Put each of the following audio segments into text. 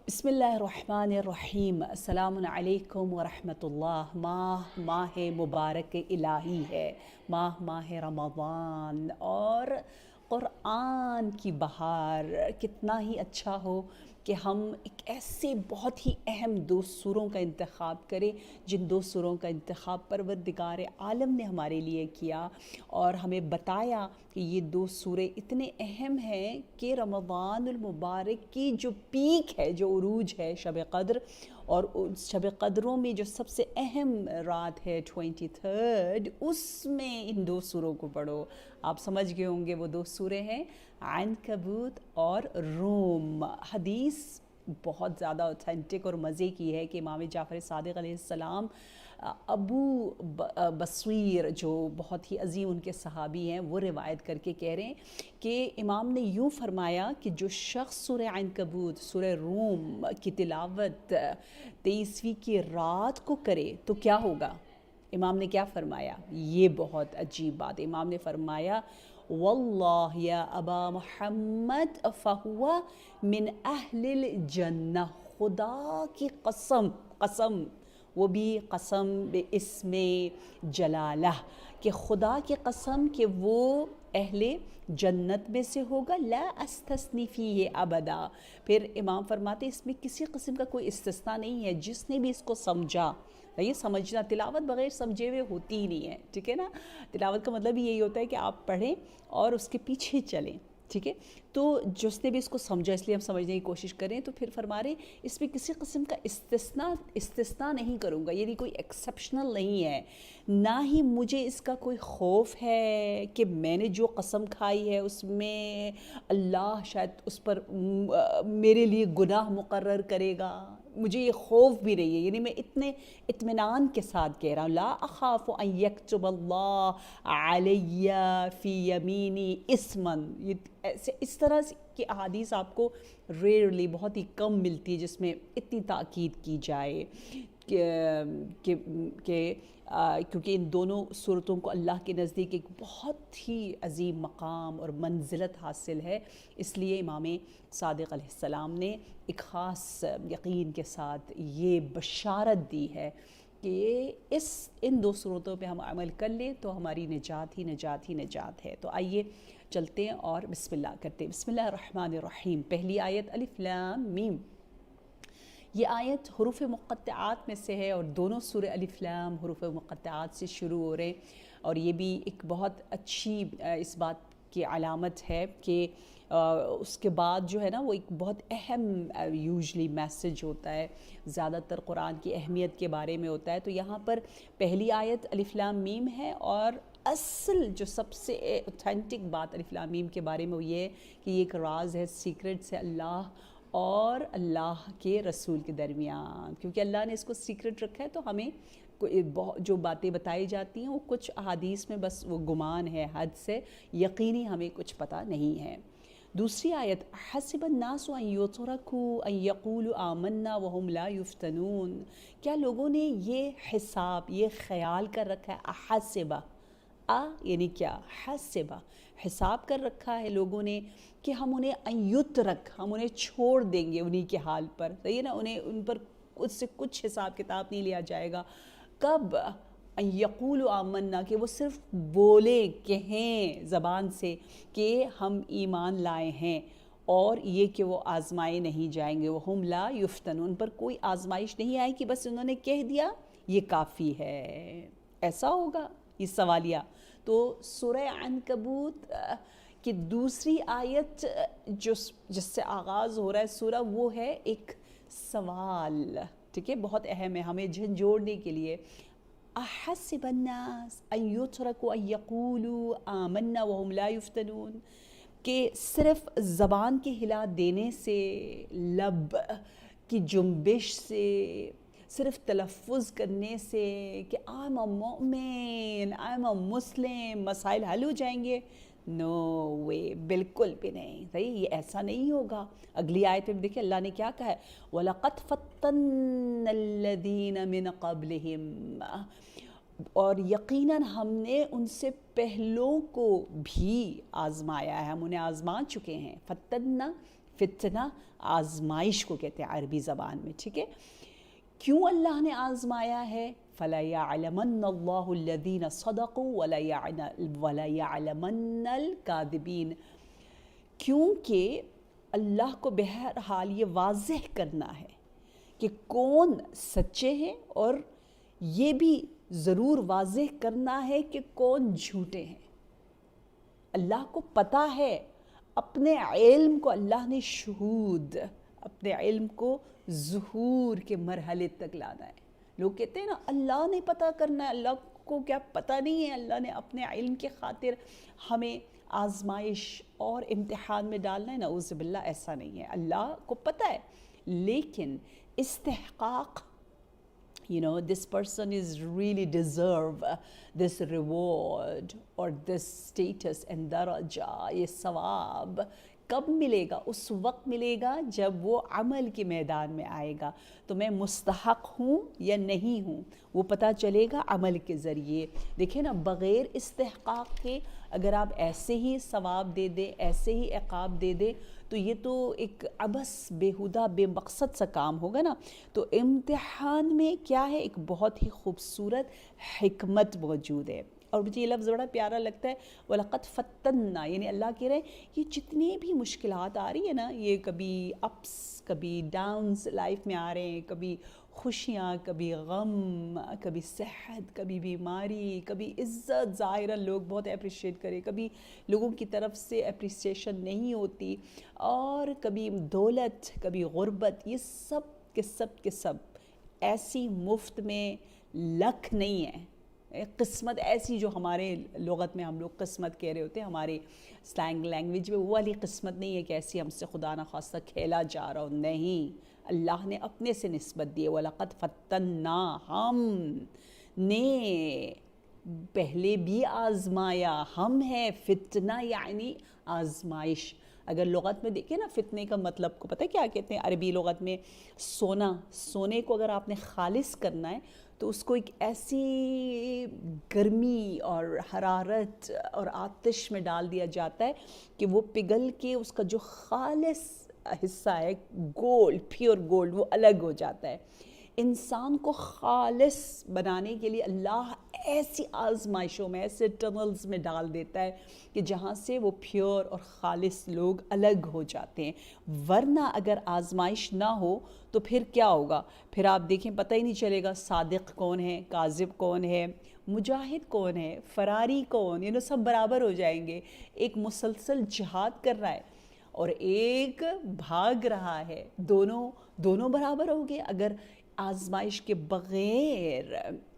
بسم اللہ الرحمن الرحیم، السلام علیکم ورحمۃ اللہ۔ ماہ مبارک الہی ہے، ماہ رمضان اور قرآن کی بہار۔ کتنا ہی اچھا ہو کہ ہم ایک ایسے بہت ہی اہم دو سوروں کا انتخاب کریں، جن دو سوروں کا انتخاب پروردگار عالم نے ہمارے لیے کیا اور ہمیں بتایا کہ یہ دو سورے اتنے اہم ہیں کہ رمضان المبارک کی جو پیک ہے، جو عروج ہے شب قدر، اور اس شب قدروں میں جو سب سے اہم رات ہے 23، اس میں ان دو سوروں کو پڑھو۔ آپ سمجھ گئے ہوں گے وہ دو سورے ہیں عنکبوت اور روم۔ حدیث بہت زیادہ اوتھینٹک اور مزے کی ہے کہ امام جعفر صادق علیہ السلام ابو بصیر جو بہت ہی عظیم ان کے صحابی ہیں، وہ روایت کر کے کہہ رہے ہیں کہ امام نے یوں فرمایا کہ جو شخص سورہ عنکبوت، سورہ روم کی تلاوت 23ویں کی رات کو کرے تو کیا ہوگا؟ امام نے کیا فرمایا؟ یہ بہت عجیب بات ہے۔ امام نے فرمایا واللہ یا ابا محمد فہو من اہل الجنہ، خدا کی قسم، وہ بھی قسم باسم جلالہ، کہ خدا کی قسم کہ وہ اہل جنت میں سے ہوگا، لا استثنی فیہ ابدا۔ پھر امام فرماتے اس میں کسی قسم کا کوئی استثناء نہیں ہے، جس نے بھی اس کو سمجھا۔ یہ سمجھنا، تلاوت بغیر سمجھے ہوئے ہوتی ہی نہیں ہے، ٹھیک ہے نا؟ تلاوت کا مطلب یہی ہوتا ہے کہ آپ پڑھیں اور اس کے پیچھے چلیں، ٹھیک ہے؟ تو جس نے بھی اس کو سمجھا، اس لیے ہم سمجھنے کی کوشش کریں، تو پھر فرما رہے اس میں کسی قسم کا استثناء نہیں کروں گا، یعنی کوئی ایکسیپشنل نہیں ہے، نہ ہی مجھے اس کا کوئی خوف ہے کہ میں نے جو قسم کھائی ہے اس میں اللہ شاید اس پر میرے لیے گناہ مقرر کرے گا، مجھے یہ خوف بھی نہیں ہے، یعنی میں اتنے اطمینان کے ساتھ کہہ رہا ہوں، لا اخاف ان یکتب اللہ علی فی یمینی اسما۔ اس طرح کی احادیث آپ کو ریئرلی بہت ہی کم ملتی ہے جس میں اتنی تاکید کی جائے کہ کیونکہ ان دونوں صورتوں کو اللہ کے نزدیک ایک بہت ہی عظیم مقام اور منزلت حاصل ہے، اس لیے امام صادق علیہ السلام نے ایک خاص یقین کے ساتھ یہ بشارت دی ہے کہ ان دو صورتوں پہ ہم عمل کر لیں تو ہماری نجات ہی نجات ہے۔ تو آئیے چلتے ہیں اور بسم اللہ کرتے ہیں۔ بسم اللہ الرحمن الرحیم۔ پہلی آیت الف لام میم، یہ آیت حروف مقطعات میں سے ہے اور دونوں سورہ الف لام حروف مقطعات سے شروع ہو رہے ہیں، اور یہ بھی ایک بہت اچھی اس بات کی علامت ہے کہ اس کے بعد جو ہے نا وہ ایک بہت اہم یوزلی میسج ہوتا ہے، زیادہ تر قرآن کی اہمیت کے بارے میں ہوتا ہے۔ تو یہاں پر پہلی آیت الف لام میم ہے، اور اصل جو سب سے اوتھینٹک بات الف لام میم کے بارے میں وہ یہ ہے کہ یہ ایک راز ہے، سیکرٹس ہے اللہ اور اللہ کے رسول کے درمیان، کیونکہ اللہ نے اس کو سیکرٹ رکھا ہے، تو ہمیں جو باتیں بتائی جاتی ہیں وہ کچھ احادیث میں بس وہ گمان ہے، حد سے یقینی ہمیں کچھ پتہ نہیں ہے۔ دوسری آیت حسب الناس ان یترکوا ان یقولوا آمنا وهم لا یفتنون، کیا لوگوں نے یہ حساب، یہ خیال کر رکھا ہے، احسبہ یعنی کیا، حسبہ حساب کر رکھا ہے لوگوں نے کہ ہم انہیں ان یترک، ہم انہیں چھوڑ دیں گے انہی کے حال پر، صحیح ہے نا؟ ان پر اس سے کچھ حساب کتاب نہیں لیا جائے گا۔ کب؟ ان یقولوا آمنا، کہ وہ صرف بولیں، کہیں زبان سے کہ ہم ایمان لائے ہیں، اور یہ کہ وہ آزمائے نہیں جائیں گے، وہم لا یفتنون، ان پر کوئی آزمائش نہیں آئی کہ بس انہوں نے کہہ دیا یہ کافی ہے، ایسا ہوگا؟ یہ سوالیہ۔ تو سورہ عنکبوت کی دوسری آیت جس سے آغاز ہو رہا ہے سورہ، وہ ہے ایک سوال، ٹھیک ہے؟ بہت اہم ہے ہمیں جھنجھوڑنے کے لیے۔ احسب الناس ان یترکوا ان یقولوا آمنا وهم لا یفتنون، کہ صرف زبان کے ہلا دینے سے، لب کی جنبش سے، صرف تلفظ کرنے سے کہ I'm a مؤمن، I'm a مسلم، مسائل حل ہو جائیں گے؟ نو وے، بالکل بھی نہیں، صحیح؟ یہ ایسا نہیں ہوگا۔ اگلی آیت میں دیکھیں اللہ نے کیا کہا ہے، وَلَقَدْ فَتَّنَّ الَّذِينَ مِنْ قَبْلِهِمْ، اور یقیناً ہم نے ان سے پہلوں کو بھی آزمایا ہے، ہم انہیں آزما چکے ہیں۔ فتنہ فتنہ آزمائش کو کہتے ہیں عربی زبان میں، ٹھیک ہے؟ کیوں اللہ نے آزمایا ہے؟ فَلَيَعْلَمَنَّ اللَّهُ الَّذِينَ صَدَقُوا وَلَيَعْلَمَنَّ الْكَاذِبِينَ، کیونکہ اللہ کو بہرحال یہ واضح کرنا ہے کہ کون سچے ہیں، اور یہ بھی ضرور واضح کرنا ہے کہ کون جھوٹے ہیں۔ اللہ کو پتہ ہے، اپنے علم کو اللہ نے شہود، اپنے علم کو ظہور کے مرحلے تک لانا ہے۔ لوگ کہتے ہیں نا اللہ نے پتہ کرنا ہے، اللہ کو کیا پتہ نہیں ہے؟ اللہ نے اپنے علم کے خاطر ہمیں آزمائش اور امتحان میں ڈالنا ہے۔ نعوذ باللہ، ایسا نہیں ہے، اللہ کو پتہ ہے، لیکن استحقاق this person is really deserve this reward or this status and درجہ، یہ ثواب کب ملے گا؟ اس وقت ملے گا جب وہ عمل کے میدان میں آئے گا، تو میں مستحق ہوں یا نہیں ہوں وہ پتہ چلے گا عمل کے ذریعے۔ دیکھیں نا، بغیر استحقاق کے اگر آپ ایسے ہی ثواب دے دیں، ایسے ہی عقاب دے دیں، تو یہ تو ایک عبث، بیہودہ، بے مقصد سا کام ہوگا نا۔ تو امتحان میں کیا ہے؟ ایک بہت ہی خوبصورت حکمت موجود ہے، اور مجھے یہ لفظ بڑا پیارا لگتا ہے، وَلَقَدْ فَتَّنَّا، یعنی اللہ کہہ رہے ہیں یہ جتنے بھی مشکلات آ رہی ہیں نا، یہ کبھی اپس کبھی ڈاؤنز لائف میں آ رہے ہیں، کبھی خوشیاں، کبھی غم، کبھی صحت، کبھی بیماری، کبھی عزت، ظاہرا لوگ بہت اپریشیٹ کریں، کبھی لوگوں کی طرف سے اپریسیشن نہیں ہوتی، اور کبھی دولت، کبھی غربت، یہ سب کے سب ایسی مفت میں لک نہیں ہے۔ قسمت ایسی جو ہمارے لغت میں ہم لوگ قسمت کہہ رہے ہوتے ہیں، ہمارے سلینگ لینگویج میں وہ والی قسمت نہیں ہے کہ ایسی ہم سے خدا نخواستہ کھیلا جا رہا ہو، نہیں، اللہ نے اپنے سے نسبت دی ہے۔ وَلَقَدْ فَتَّنَّا، ہم نے پہلے بھی آزمایا، ہم ہیں فتنہ یعنی آزمائش۔ اگر لغت میں دیکھیں نا، فتنے کا مطلب کو پتہ ہے کیا کہتے ہیں؟ عربی لغت میں سونے کو اگر آپ نے خالص کرنا ہے تو اس کو ایک ایسی گرمی اور حرارت اور آتش میں ڈال دیا جاتا ہے کہ وہ پگھل کے اس کا جو خالص حصہ ہے گولڈ، پیور گولڈ، وہ الگ ہو جاتا ہے۔ انسان کو خالص بنانے کے لیے اللہ ایسی آزمائشوں میں، ایسے ٹنلز میں ڈال دیتا ہے کہ جہاں سے وہ پیور اور خالص لوگ الگ ہو جاتے ہیں۔ ورنہ اگر آزمائش نہ ہو تو پھر کیا ہوگا؟ پھر آپ دیکھیں پتہ ہی نہیں چلے گا صادق کون ہے، کاذب کون ہے، مجاہد کون ہے، فراری کون، یہ سب برابر ہو جائیں گے۔ ایک مسلسل جہاد کر رہا ہے اور ایک بھاگ رہا ہے، دونوں برابر ہو گئے اگر آزمائش کے بغیر۔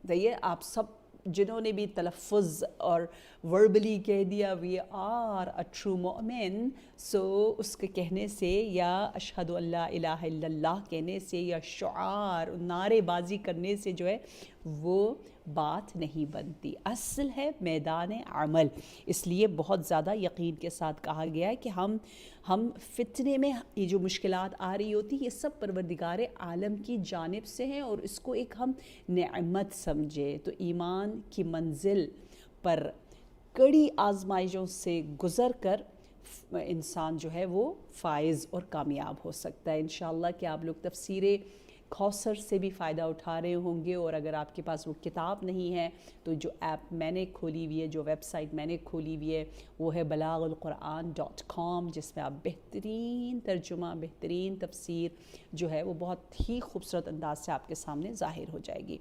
دیکھیے آپ سب جنہوں نے بھی تلفظ اور وربلی کہہ دیا وی آر اے ٹرو مومن، سو اس کے کہنے سے یا اشہد ان لا الہ الا اللہ کہنے سے یا شعار نعرے بازی کرنے سے جو ہے وہ بات نہیں بنتی، اصل ہے میدان عمل۔ اس لیے بہت زیادہ یقین کے ساتھ کہا گیا ہے کہ ہم فتنے میں یہ جو مشکلات آ رہی ہوتی یہ سب پروردگار عالم کی جانب سے ہیں، اور اس کو ایک ہم نعمت سمجھے۔ تو ایمان کی منزل پر کڑی آزمائشوں سے گزر کر انسان جو ہے وہ فائز اور کامیاب ہو سکتا ہے۔ انشاءاللہ کہ آپ لوگ تفسیر کوثر سے بھی فائدہ اٹھا رہے ہوں گے، اور اگر آپ کے پاس وہ کتاب نہیں ہے تو جو ایپ میں نے کھولی ہوئی ہے، جو ویب سائٹ میں نے کھولی ہوئی ہے وہ ہے بلاغالقرآن.com، جس میں آپ بہترین ترجمہ، بہترین تفسیر جو ہے وہ بہت ہی خوبصورت انداز سے آپ کے سامنے ظاہر ہو جائے گی۔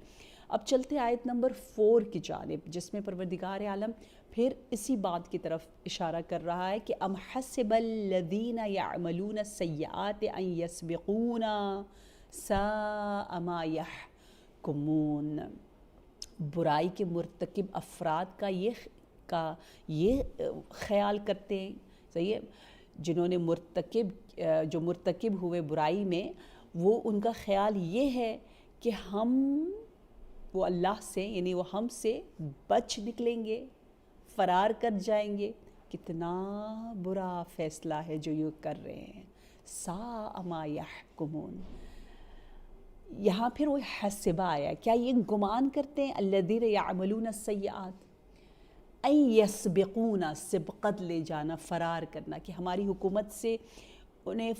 اب چلتے آیت نمبر 4 کی جانب، جس میں پروردگار عالم پھر اسی بات کی طرف اشارہ کر رہا ہے کہ ام حسب الذین یعملون السیئات ان یسبقونا ساء ما یحکمون، برائی کے مرتکب افراد کا یہ خیال کرتے ہیں، صحیح ہے، جنہوں نے مرتکب ہوئے برائی میں، وہ ان کا خیال یہ ہے کہ وہ اللہ سے، یعنی وہ ہم سے بچ نکلیں گے، فرار کر جائیں گے۔ کتنا برا فیصلہ ہے جو یہ کر رہے ہیں۔ ساء ما یحکمون، یہاں پھر وہ حسبہ آیا، کیا یہ گمان کرتے ہیں الذین یعملون السیئات، ان یسبقونا، سبقت لے جانا، فرار کرنا، کہ ہماری حکومت سے انہیں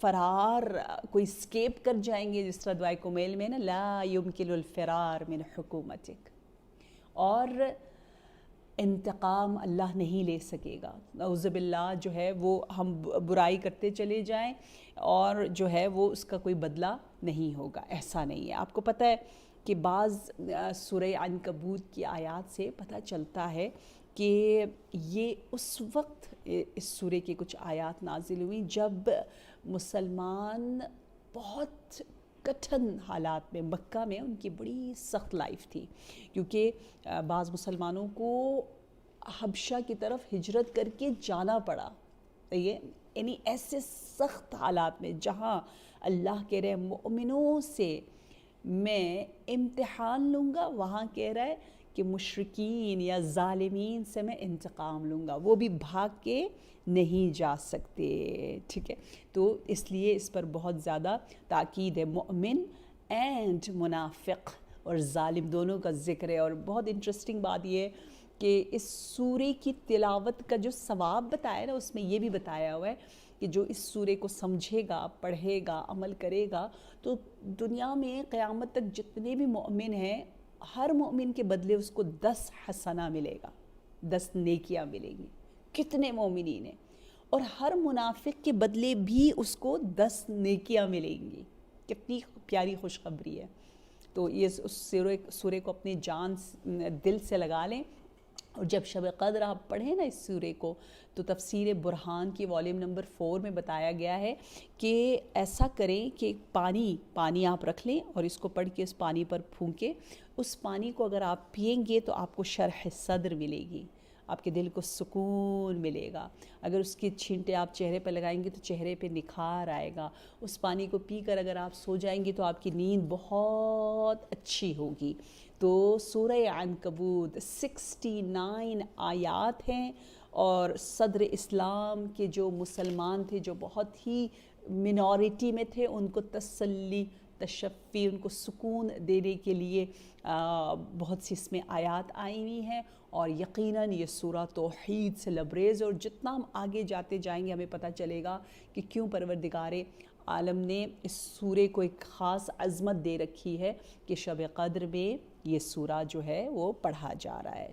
فرار کوئی اسکیپ کر جائیں گے، جس طرح دعائے کمیل میں نا لا یمکن الفرار من حکومتک، اور انتقام اللہ نہیں لے سکے گا. نعوذ باللہ جو ہے وہ ہم برائی کرتے چلے جائیں اور جو ہے وہ اس کا کوئی بدلہ نہیں ہوگا، ایسا نہیں ہے. آپ کو پتہ ہے کہ بعض سورہ عنکبوت کی آیات سے پتہ چلتا ہے کہ یہ اس وقت اس سورہ کی کچھ آیات نازل ہوئیں جب مسلمان بہت کٹھن حالات میں، مکہ میں ان کی بڑی سخت لائف تھی، کیونکہ بعض مسلمانوں کو حبشہ کی طرف ہجرت کر کے جانا پڑا. یہ یعنی ایسے سخت حالات میں جہاں اللہ کہہ رہے مومنوں سے میں امتحان لوں گا، وہاں کہہ رہا ہے کہ مشرکین یا ظالمین سے میں انتقام لوں گا، وہ بھی بھاگ کے نہیں جا سکتے. ٹھیک ہے، تو اس لیے اس پر بہت زیادہ تاکید ہے. مومن اینڈ منافق اور ظالم دونوں کا ذکر ہے. اور بہت انٹرسٹنگ بات یہ ہے کہ اس سورے کی تلاوت کا جو ثواب بتایا نا، اس میں یہ بھی بتایا ہوا ہے کہ جو اس سورے کو سمجھے گا، پڑھے گا، عمل کرے گا، تو دنیا میں قیامت تک جتنے بھی مومن ہیں، ہر مومن کے بدلے اس کو 10 حسنہ ملے گا، 10 نیکیاں ملیں گی. کتنے مومنین ہیں. اور ہر منافق کے بدلے بھی اس کو 10 نیکیاں ملیں گی. کتنی پیاری خوشخبری ہے. تو یہ اس سورے کو اپنی جان دل سے لگا لیں. اور جب شب قدر آپ پڑھیں نا اس سورے کو، تو تفسیر برہان کی والیوم نمبر 4 میں بتایا گیا ہے کہ ایسا کریں کہ پانی آپ رکھ لیں اور اس کو پڑھ کے اس پانی پر پھونکیں. اس پانی کو اگر آپ پئیں گے تو آپ کو شرح صدر ملے گی، آپ کے دل کو سکون ملے گا. اگر اس کی چھینٹے آپ چہرے پہ لگائیں گے تو چہرے پہ نکھار آئے گا. اس پانی کو پی کر اگر آپ سو جائیں گے تو آپ کی نیند بہت اچھی ہوگی. تو سورہ عنکبوت 69 آیات ہیں، اور صدر اسلام کے جو مسلمان تھے، جو بہت ہی منورٹی میں تھے، ان کو تسلی، تشفی، ان کو سکون دینے کے لیے بہت سی اس میں آیات آئی ہوئی ہیں. اور یقیناً یہ سورہ توحید سے لبریز، اور جتنا ہم آگے جاتے جائیں گے ہمیں پتہ چلے گا کہ کیوں پروردگار عالم نے اس سورے کو ایک خاص عظمت دے رکھی ہے کہ شب قدر میں یہ سورہ جو ہے وہ پڑھا جا رہا ہے.